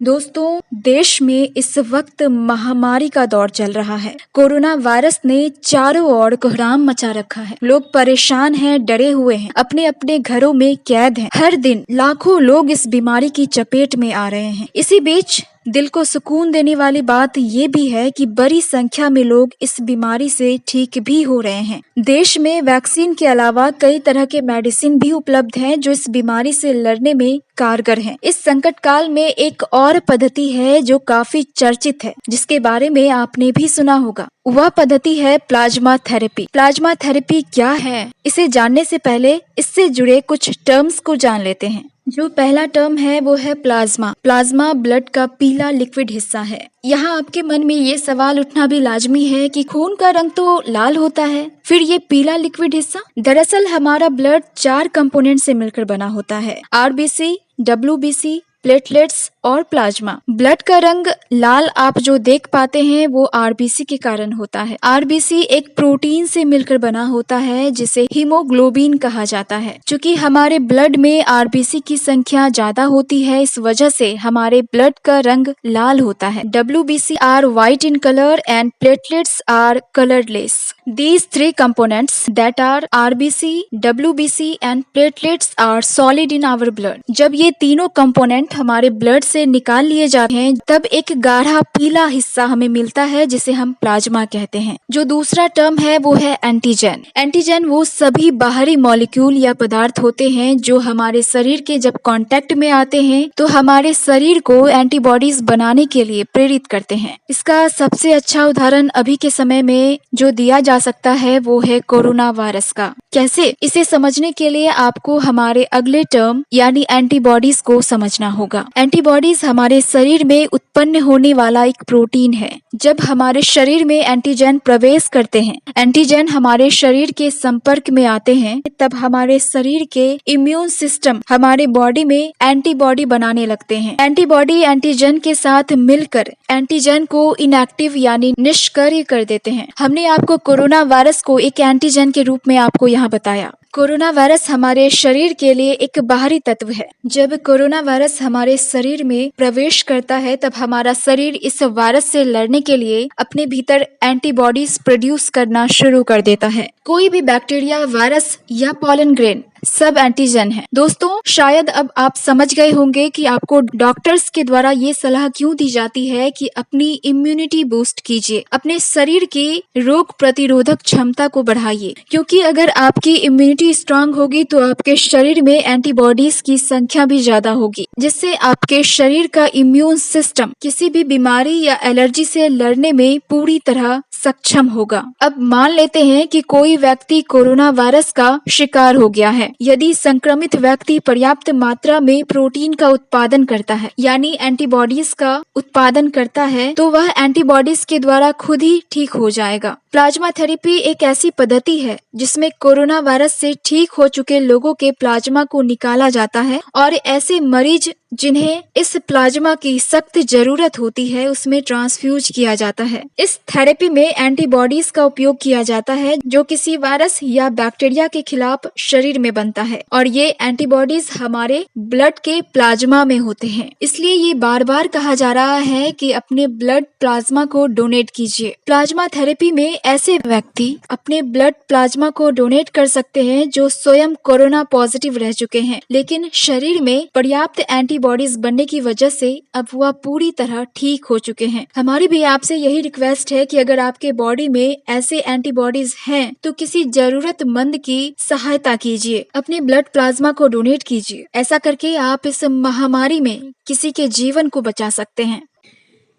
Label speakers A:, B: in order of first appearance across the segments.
A: दोस्तों, देश में इस वक्त महामारी का दौर चल रहा है। कोरोना वायरस ने चारों ओर कोहराम मचा रखा है। लोग परेशान हैं, डरे हुए हैं, अपने अपने घरों में कैद हैं। हर दिन लाखों लोग इस बीमारी की चपेट में आ रहे हैं। इसी बीच दिल को सुकून देने वाली बात ये भी है कि बड़ी संख्या में लोग इस बीमारी से ठीक भी हो रहे हैं। देश में वैक्सीन के अलावा कई तरह के मेडिसिन भी उपलब्ध हैं जो इस बीमारी से लड़ने में कारगर हैं। इस संकट काल में एक और पद्धति है जो काफी चर्चित है, जिसके बारे में आपने भी सुना होगा। वह पद्धति है प्लाज्मा थेरेपी। प्लाज्मा थेरेपी क्या है, इसे जानने से पहले इससे जुड़े कुछ टर्म्स को जान लेते हैं। जो पहला टर्म है वो है प्लाज्मा। प्लाज्मा ब्लड का पीला लिक्विड हिस्सा है। यहाँ आपके मन में ये सवाल उठना भी लाजमी है कि खून का रंग तो लाल होता है, फिर ये पीला लिक्विड हिस्सा? दरअसल हमारा ब्लड 4 कंपोनेंट से मिलकर बना होता है, आरबीसी, डब्ल्यूबीसी, प्लेटलेट्स और प्लाज्मा। ब्लड का रंग लाल आप जो देख पाते हैं वो आरबीसी के कारण होता है। आरबीसी एक प्रोटीन से मिलकर बना होता है जिसे हीमोग्लोबिन कहा जाता है। चूंकि हमारे ब्लड में आरबीसी की संख्या ज्यादा होती है, इस वजह से हमारे ब्लड का रंग लाल होता है। WBC are white in colour and platelets are colourless. These 3 components that are RBC, WBC and platelets are solid in our blood. जब ये तीनों कंपोनेंट हमारे ब्लड से निकाल लिए जाते हैं तब एक गाढ़ा पीला हिस्सा हमें मिलता है जिसे हम प्लाज्मा कहते हैं। जो दूसरा टर्म है वो है एंटीजन। एंटीजन वो सभी बाहरी मॉलिक्यूल या पदार्थ होते हैं जो हमारे शरीर के जब कांटेक्ट में आते हैं तो हमारे शरीर को एंटीबॉडीज बनाने के लिए प्रेरित करते हैं। इसका सबसे अच्छा उदाहरण अभी के समय में जो दिया जा सकता है वो है कोरोना वायरस का। कैसे? इसे समझने के लिए आपको हमारे अगले टर्म यानी एंटीबॉडीज को समझना होगा। एंटीबॉडीज हमारे शरीर में उत्पन्न होने वाला एक प्रोटीन है। जब हमारे शरीर में एंटीजन प्रवेश करते हैं, एंटीजन हमारे शरीर के संपर्क में आते हैं, तब हमारे शरीर के इम्यून सिस्टम हमारे बॉडी में एंटीबॉडी बनाने लगते हैं। एंटीबॉडी एंटीजन के साथ मिलकर एंटीजन को इनएक्टिव यानी निष्क्रिय कर देते हैं। हमने आपको कोरोना वायरस को एक एंटीजन के रूप में आपको यहाँ बताया। कोरोना वायरस हमारे शरीर के लिए एक बाहरी तत्व है। जब कोरोना वायरस हमारे शरीर में प्रवेश करता है तब हमारा शरीर इस वायरस से लड़ने के लिए अपने भीतर एंटीबॉडीज प्रोड्यूस करना शुरू कर देता है। कोई भी बैक्टीरिया, वायरस या पॉलन ग्रेन सब एंटीजन है। दोस्तों, शायद अब आप समझ गए होंगे कि आपको डॉक्टर्स के द्वारा ये सलाह क्यों दी जाती है कि अपनी इम्यूनिटी बूस्ट कीजिए, अपने शरीर की रोग प्रतिरोधक क्षमता को बढ़ाइए। क्योंकि अगर आपकी इम्यूनिटी स्ट्रांग होगी तो आपके शरीर में एंटीबॉडीज की संख्या भी ज्यादा होगी, जिससे आपके शरीर का इम्यून सिस्टम किसी भी बीमारी या एलर्जी से लड़ने में पूरी तरह सक्षम होगा। अब मान लेते हैं कि कोई व्यक्ति कोरोना वायरस का शिकार हो गया है। यदि संक्रमित व्यक्ति पर्याप्त मात्रा में प्रोटीन का उत्पादन करता है यानी एंटीबॉडीज का उत्पादन करता है तो वह एंटीबॉडीज के द्वारा खुद ही ठीक हो जाएगा। प्लाज्मा थेरेपी एक ऐसी पद्धति है जिसमें कोरोना वायरस से ठीक हो चुके लोगों के प्लाज्मा को निकाला जाता है और ऐसे मरीज जिन्हें इस प्लाज्मा की सख्त जरूरत होती है उसमें ट्रांसफ्यूज किया जाता है। इस थेरेपी में एंटीबॉडीज का उपयोग किया जाता है जो किसी वायरस या बैक्टीरिया के खिलाफ शरीर में बनता है और ये एंटीबॉडीज हमारे ब्लड के प्लाज्मा में होते हैं। इसलिए ये बार बार कहा जा रहा है कि अपने ब्लड प्लाज्मा को डोनेट कीजिए। प्लाज्मा थेरेपी में ऐसे व्यक्ति अपने ब्लड प्लाज्मा को डोनेट कर सकते हैं जो स्वयं कोरोना पॉजिटिव रह चुके हैं, लेकिन शरीर में पर्याप्त एंटीबॉडीज बनने की वजह से अब वह पूरी तरह ठीक हो चुके हैं। हमारी भी आपसे यही रिक्वेस्ट है कि अगर आपके बॉडी में ऐसे एंटीबॉडीज हैं तो किसी जरूरतमंद की सहायता कीजिए, अपने ब्लड प्लाज्मा को डोनेट कीजिए। ऐसा करके आप इस महामारी में किसी के जीवन को बचा सकते हैं।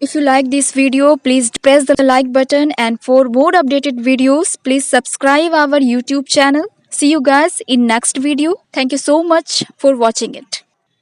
A: If you like this video, please press the like button, and for more updated videos, please subscribe our YouTube channel. See you guys in next video. Thank you so much for watching it.